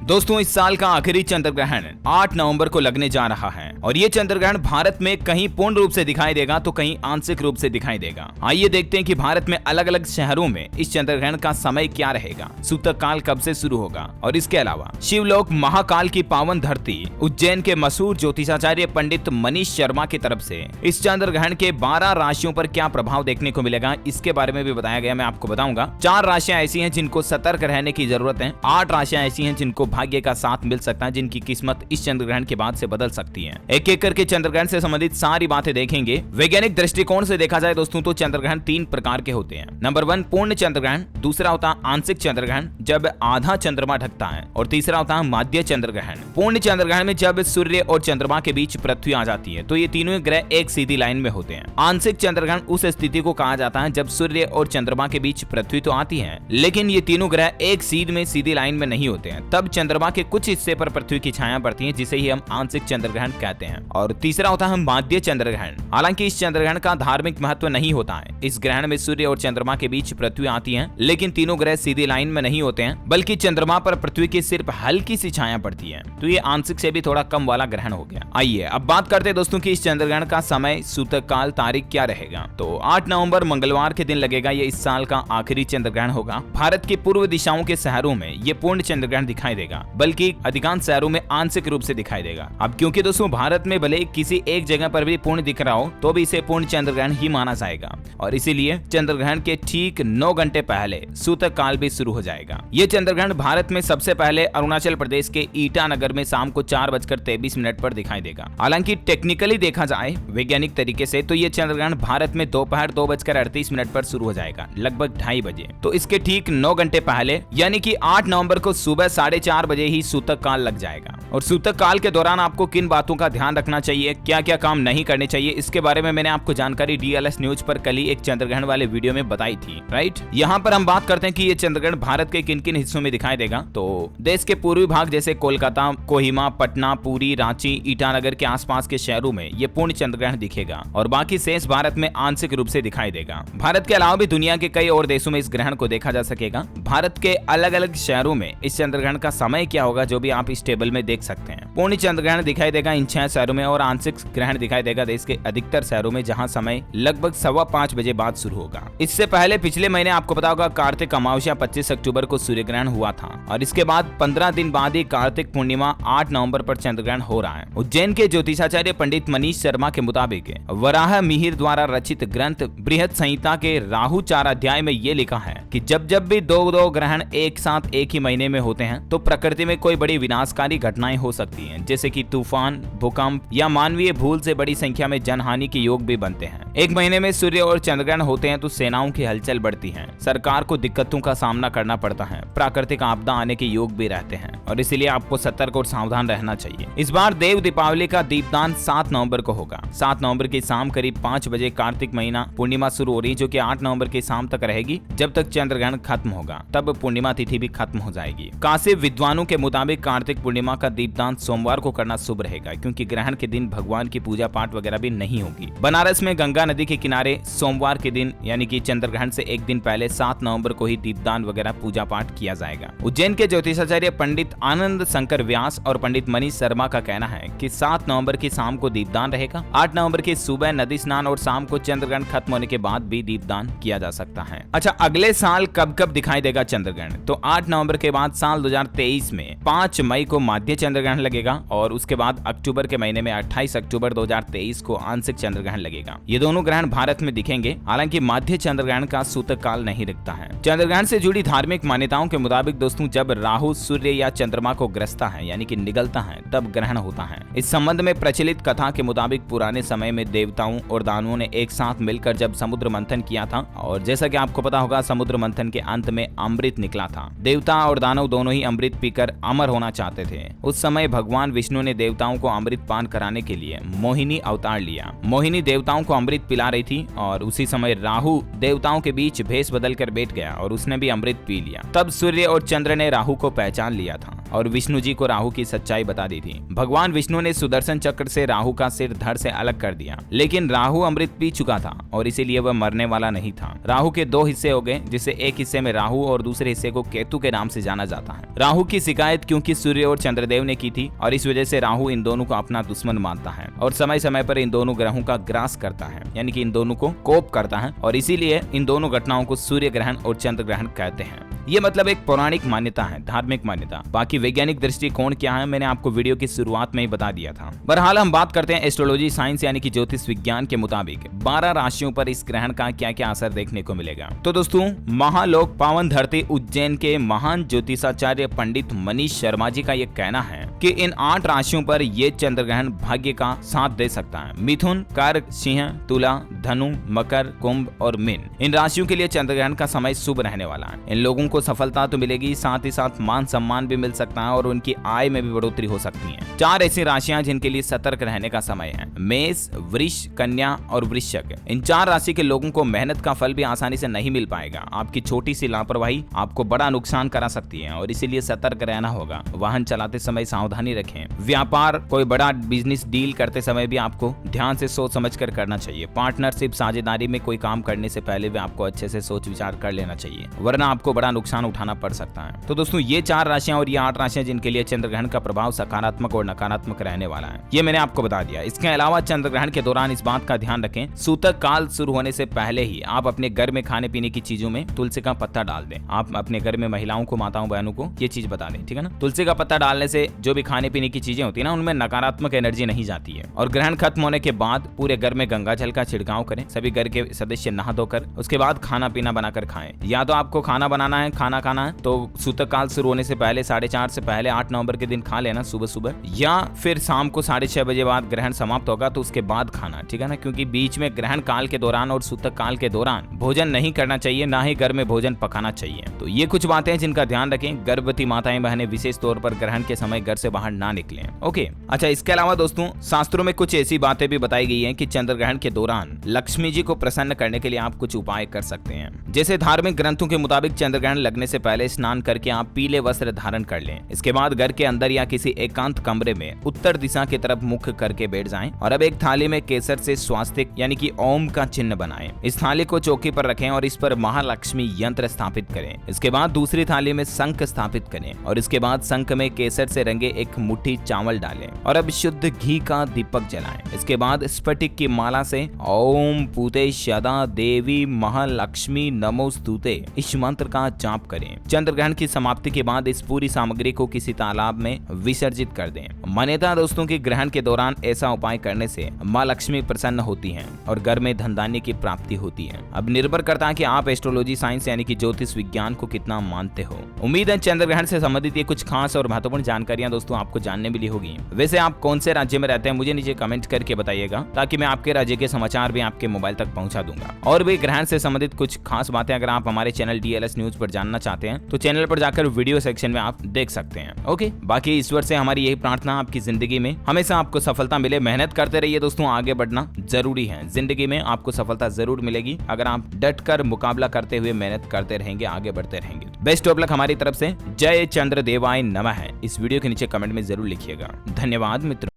दोस्तों इस साल का आखिरी चंद्र ग्रहण 8 नवंबर को लगने जा रहा है और ये चंद्र ग्रहण भारत में कहीं पूर्ण रूप से दिखाई देगा तो कहीं आंशिक रूप से दिखाई देगा। आइए देखते हैं कि भारत में अलग अलग शहरों में इस चंद्र ग्रहण का समय क्या रहेगा, सूतक काल कब से शुरू होगा और इसके अलावा शिवलोक महाकाल की पावन धरती उज्जैन के मशहूर ज्योतिषाचार्य पंडित मनीष शर्मा की तरफ से इस चंद्र ग्रहण के 12 राशियों पर क्या प्रभाव देखने को मिलेगा, इसके बारे में भी बताया गया। मैं आपको बताऊंगा। 4 राशियां ऐसी हैं जिनको सतर्क रहने की जरूरत है, 8 राशियां ऐसी हैं जिनको भाग्य का साथ मिल सकता है, जिनकी किस्मत इस चंद्र ग्रहण के बाद से बदल सकती है। एक एक करके चंद्र ग्रहण से संबंधित सारी बातें देखेंगे। वैज्ञानिक दृष्टिकोण से देखा जाए दोस्तों तो चंद्र ग्रहण 3 प्रकार के होते हैं। नंबर 1 पूर्ण चंद्र ग्रहण, दूसरा होता है आंशिक चंद्र ग्रहण जब आधा चंद्रमा ढकता है और तीसरा होता है माध्य चंद्र ग्रहण। पूर्ण चंद्र ग्रहण में जब सूर्य और चंद्रमा के बीच पृथ्वी आ जाती है तो ये तीनों ग्रह एक सीधी लाइन में होते हैं। आंशिक चंद्र ग्रहण उस स्थिति को कहा जाता है जब सूर्य और चंद्रमा के बीच पृथ्वी तो आती है लेकिन ये तीनों ग्रह एक सीधी लाइन में नहीं होते हैं, तब चंद्रमा के कुछ हिस्से पर पृथ्वी की छाया पड़ती है जिसे ही हम आंशिक चंद्र ग्रहण कहते हैं। और तीसरा होता है माध्य चंद्र ग्रहण। हालांकि इस चंद्र ग्रहण का धार्मिक महत्व नहीं होता है। इस ग्रहण में सूर्य और चंद्रमा के बीच पृथ्वी आती है लेकिन तीनों ग्रह सीधी लाइन में नहीं होते हैं, बल्कि चंद्रमा पर पृथ्वी की सिर्फ हल्की सी छाया पड़ती है, तो ये आंशिक से भी थोड़ा कम वाला ग्रहण हो गया। आइए अब बात करते हैं दोस्तों कि इस चंद्र ग्रहण का समय, सूतक काल, तारीख क्या रहेगा। तो 8 नवंबर मंगलवार के दिन लगेगा। ये इस साल का आखिरी चंद्र ग्रहण होगा। भारत के पूर्व दिशाओं के शहरों में ये पूर्ण चंद्र ग्रहण दिखाई देगा, बल्कि अधिकांश शहरों में आंशिक रूप से दिखाई देगा। अब क्योंकि दोस्तों भारत में भले किसी एक जगह पर भी पूर्ण दिख रहा हो तो भी इसे पूर्ण चंद्र ग्रहण ही माना जाएगा और इसीलिए चंद्र ग्रहण के ठीक 9 घंटे पहले सूतक काल भी शुरू हो जाएगा। ये चंद्र ग्रहण भारत में सबसे पहले अरुणाचल प्रदेश के ईटानगर में शाम को 4:23 पर दिखाई देगा। हालांकि टेक्निकली देखा जाए वैज्ञानिक तरीके से तो ये चंद्र ग्रहण भारत में दोपहर 2:38 पर शुरू हो जाएगा, लगभग 2:30 बजे। तो इसके ठीक 9 घंटे पहले यानी कि 8 नवंबर को सुबह 4:30 बजे ही सूतक काल लग जाएगा। और सूतक काल के दौरान आपको किन बातों का ध्यान रखना चाहिए, क्या क्या काम नहीं करने चाहिए, इसके बारे में मैंने आपको जानकारी DLS न्यूज पर कल ही एक चंद्र ग्रहण वाले वीडियो में बताई थी। राइट, यहाँ पर हम बात करते हैं कि ये चंद्र ग्रहण भारत के किन किन हिस्सों में दिखाई देगा। तो देश के पूर्वी भाग जैसे कोलकाता, कोहिमा, पटना, पुरी, रांची, ईटानगर के आसपास के शहरों में ये पूर्ण चंद्र ग्रहण दिखेगा और बाकी शेष भारत में आंशिक रूप से दिखाई देगा। भारत के अलावा भी दुनिया के कई और देशों में इस ग्रहण को देखा जा सकेगा। भारत के अलग अलग शहरों में इस चंद्र ग्रहण का समय क्या होगा जो भी आप इस टेबल में देख सकते हैं। पूर्ण चंद्र ग्रहण दिखाई देगा इन 6 शहरों में और आंशिक ग्रहण दिखाई देगा देश के अधिकतर शहरों में, जहां समय लगभग 5:15 बजे बाद शुरू होगा। इससे पहले पिछले महीने आपको पता होगा कार्तिक अमावस्या 25 अक्टूबर को सूर्य ग्रहण हुआ था और इसके बाद 15 दिन बाद ही कार्तिक पूर्णिमा 8 नवंबर पर चंद्र ग्रहण हो रहा है। उज्जैन के ज्योतिषाचार्य पंडित मनीष शर्मा के मुताबिक वराह मिहिर द्वारा रचित ग्रंथ बृहद संहिता के राहु 4 अध्याय में ये लिखा है कि जब जब भी दो ग्रहण एक साथ एक ही महीने में होते हैं तो प्रकृति में कोई बड़ी विनाशकारी घटनाएं हो सकती हैं, जैसे कि तूफान, भूकंप या मानवीय भूल से बड़ी संख्या में जनहानि के योग भी बनते हैं। एक महीने में सूर्य और चंद्र ग्रहण होते हैं तो सेनाओं की हलचल बढ़ती है, सरकार को दिक्कतों का सामना करना पड़ता है, प्राकृतिक आपदा आने के योग भी रहते हैं और इसीलिए आपको सतर्क और सावधान रहना चाहिए। इस बार देव दीपावली का दीपदान 7 नवंबर को होगा। 7 नवंबर की शाम करीब 5 बजे कार्तिक महीना पूर्णिमा शुरू हो रही है जो कि 8 नवंबर की शाम तक रहेगी। जब तक चंद्र ग्रहण खत्म होगा तब पूर्णिमा तिथि भी खत्म हो जाएगी। काशी विद्वानों के मुताबिक कार्तिक पूर्णिमा का दीपदान सोमवार को करना शुभ रहेगा क्योंकि ग्रहण के दिन भगवान की पूजा पाठ वगैरह भी नहीं होगी। बनारस में गंगा नदी के किनारे सोमवार के दिन यानी कि चंद्र ग्रहण से एक दिन पहले 7 नवंबर को ही दीपदान वगैरह पूजा पाठ किया जाएगा। उज्जैन के ज्योतिषाचार्य पंडित आनंद शंकर व्यास और पंडित मनीष शर्मा का कहना है कि 7 नवंबर की शाम को दीपदान रहेगा। 8 नवंबर की सुबह नदी स्नान और शाम को चंद्र ग्रहण खत्म होने के बाद भी दीपदान किया जा सकता है। अच्छा, अगले साल कब कब दिखाई देगा चंद्र ग्रहण? तो 8 नवंबर के बाद साल 2023 में 5 मई को माध्य चंद्र ग्रहण लगेगा और उसके बाद अक्टूबर के महीने में 28 अक्टूबर 2023 को आंशिक चंद्र ग्रहण लगेगा। ये दोनों ग्रहण भारत में दिखेंगे। हालांकि माध्य चंद्र ग्रहण का सूतक काल नहीं दिखता है। चंद्र ग्रहण से जुड़ी धार्मिक मान्यताओं के मुताबिक दोस्तों जब राहु सूर्य या चंद्रमा को ग्रसता है यानी कि निगलता है तब ग्रहण होता है। इस संबंध में प्रचलित कथा के मुताबिक पुराने समय में देवताओं और दानवों ने एक साथ मिलकर जब समुद्र मंथन किया था और जैसा कि आपको पता होगा समुद्र मंथन के अंत में अमृत निकला था। देवता और दानव दोनों ही अमृत पीकर अमर होना चाहते थे। उस समय भगवान विष्णु ने देवताओं को अमृत पान कराने के लिए मोहिनी अवतार लिया। मोहिनी देवताओं को अमृत पिला रही थी और उसी समय राहु देवताओं के बीच भेष बदल कर बैठ गया और उसने भी अमृत पी लिया। तब सूर्य और चंद्र ने राहु को पहचान लिया था और विष्णु जी को राहु की सच्चाई बता दी थी। भगवान विष्णु ने सुदर्शन चक्र से राहु का सिर धड़ से अलग कर दिया, लेकिन राहु अमृत पी चुका था और इसीलिए वह मरने वाला नहीं था। राहु के 2 हिस्से हो गए, जिसे एक हिस्से में राहु और दूसरे हिस्से को केतु के नाम से जाना जाता है। राहु की शिकायत क्योंकि सूर्य और चंद्रदेव ने की थी और इस वजह से राहु इन दोनों को अपना दुश्मन मानता है और समय समय पर इन दोनों ग्रहों का ग्रास करता है, यानी कि इन दोनों को कोप करता है और इसीलिए इन दोनों घटनाओं को सूर्य ग्रहण और चंद्र ग्रहण कहते हैं। ये मतलब एक पौराणिक मान्यता है, धार्मिक मान्यता। बाकी वैज्ञानिक दृष्टिकोण क्या है मैंने आपको वीडियो की शुरुआत में ही बता दिया था। बहरहाल हम बात करते हैं एस्ट्रोलॉजी साइंस यानी कि ज्योतिष विज्ञान के मुताबिक 12 राशियों पर इस ग्रहण का क्या क्या असर देखने को मिलेगा। तो दोस्तों, महालोक पावन धरती उज्जैन के महान ज्योतिषाचार्य पंडित मनीष शर्मा जी का ये कहना है कि इन 8 राशियों पर ये चंद्र ग्रहण भाग्य का साथ दे सकता है। मिथुन, कर्क, सिंह, तुला, धनु, मकर, कुंभ और मीन, इन राशियों के लिए चंद्र ग्रहण का समय शुभ रहने वाला है। इन लोगों को सफलता तो मिलेगी, साथ ही साथ मान सम्मान भी मिल सकता है और उनकी आय में भी बढ़ोतरी हो सकती है। 4 ऐसी राशियां जिनके लिए सतर्क रहने का समय है: मेष, वृष, कन्या और वृश्चिक। इन 4 राशि के लोगों को मेहनत का फल भी आसानी से नहीं मिल पाएगा। आपकी छोटी सी लापरवाही आपको बड़ा नुकसान करा सकती है और इसीलिए सतर्क रहना होगा। वाहन चलाते समय सावधानी रखें। व्यापार, कोई बड़ा बिजनेस डील करते समय भी आपको ध्यान से सोच समझ कर करना चाहिए। पार्टनरशिप, साझेदारी में कोई काम करने से पहले भी आपको अच्छे से सोच विचार कर लेना चाहिए, वरना आपको बड़ा नुकसान उठाना पड़ सकता है। तो दोस्तों, ये 4 राशियां और ये 8 राशियां जिनके लिए चंद्र ग्रहण का प्रभाव सकारात्मक और नकारात्मक रहने वाला है, ये मैंने आपको बता दिया। इसके अलावा चंद्र ग्रहण के दौरान इस बात का ध्यान रखें, सूतक काल शुरू होने से पहले ही आप अपने घर में खाने पीने की चीजों में तुलसी का पत्ता डाल दें। आप अपने घर में महिलाओं को, माताओं बहनों को ये चीज बता दें, ठीक है ना। तुलसी का पत्ता डालने से जो भी खाने पीने की चीजें होती है ना, उनमें नकारात्मक एनर्जी नहीं जाती है। और ग्रहण खत्म होने के बाद पूरे घर में गंगा जल का छिड़काव करें। सभी घर के सदस्य नहा धोकर उसके बाद खाना पीना बनाकर खाएं। या तो आपको खाना बनाना है, खाना खाना है तो सूतक काल शुरू होने से पहले 4:30 से पहले 8 नवंबर के दिन खा लेना सुबह सुबह, या फिर शाम को 6:30 बजे बाद ग्रहण समाप्त होगा तो उसके बाद खाना, ठीक है ना। क्योंकि बीच में ग्रहण काल के दौरान और सूतक काल के दौरान भोजन नहीं करना चाहिए, ना ही घर में भोजन पकाना चाहिए। तो ये कुछ बातें हैं जिनका ध्यान रखें। गर्भवती माताएं बहनें विशेष तौर पर ग्रहण के समय घर से बाहर ना निकलें। ओके, अच्छा, इसके अलावा दोस्तों, शास्त्रों में कुछ ऐसी बातें भी बताई गई हैं कि चंद्र ग्रहण के दौरान लक्ष्मी जी को प्रसन्न करने के लिए आप कुछ उपाय कर सकते हैं। जैसे धार्मिक ग्रंथों के मुताबिक चंद्र ग्रहण लगने से पहले स्नान करके आप पीले वस्त्र धारण कर लें। इसके बाद घर के अंदर या किसी एकांत कमरे में उत्तर दिशा की तरफ मुख करके बैठ जाएं और अब एक थाली में केसर से स्वास्तिक यानी कि ओम का चिन्ह बनाएं। इस थाली को चौकी पर रखें और इस पर महालक्ष्मी यंत्र स्थापित करें। इसके बाद दूसरी थाली में शंख स्थापित करें और इसके बाद शंख में केसर से रंगे एक मुट्ठी चावल डालें और अब शुद्ध घी का दीपक जलाएं। इसके बाद स्फटिक की माला से ओम पूते सदा देवी महालक्ष्मी नमोस्तुते इस मंत्र का जाप करें। चंद्र ग्रहण की समाप्ति के बाद इस पूरी सामग्री को किसी तालाब में विसर्जित कर दें। मान्यता दोस्तों की ग्रहण के दौरान ऐसा उपाय करने से माँ लक्ष्मी प्रसन्न होती हैं और घर में धन धान्य की प्राप्ति होती है। अब निर्भर करता है कि आप एस्ट्रोलॉजी साइंस यानी कि ज्योतिष विज्ञान को कितना मानते हो। उम्मीद है चंद्र ग्रहण से संबंधित ये कुछ खास और महत्वपूर्ण जानकारियां दोस्तों आपको जानने मिली होगी। वैसे आप कौन से राज्य में रहते हैं मुझे नीचे कमेंट करके बताइएगा, ताकि मैं आपके राज्य के समाचार भी आपके मोबाइल तक पहुंचा दूंगा। और भी ग्रहण से संबंधित कुछ खास बातें अगर आप हमारे चैनल DLS न्यूज पर जानना चाहते हैं तो चैनल पर जाकर वीडियो सेक्शन में आप देख सकते हैं। ओके, बाकी ईश्वर से हमारी यही प्रार्थना आपकी जिंदगी में हमेशा आपको सफलता मिले। मेहनत करते रहिए दोस्तों, आगे बढ़ना जरूरी है। जिंदगी में आपको सफलता जरूर मिलेगी अगर आप डट कर मुकाबला करते हुए मेहनत करते रहेंगे, आगे बढ़ते रहेंगे। बेस्ट ऑफ लक हमारी तरफ से। जय चंद्र देवाय नमः है इस वीडियो के नीचे कमेंट में जरूर लिखिएगा। धन्यवाद मित्रों।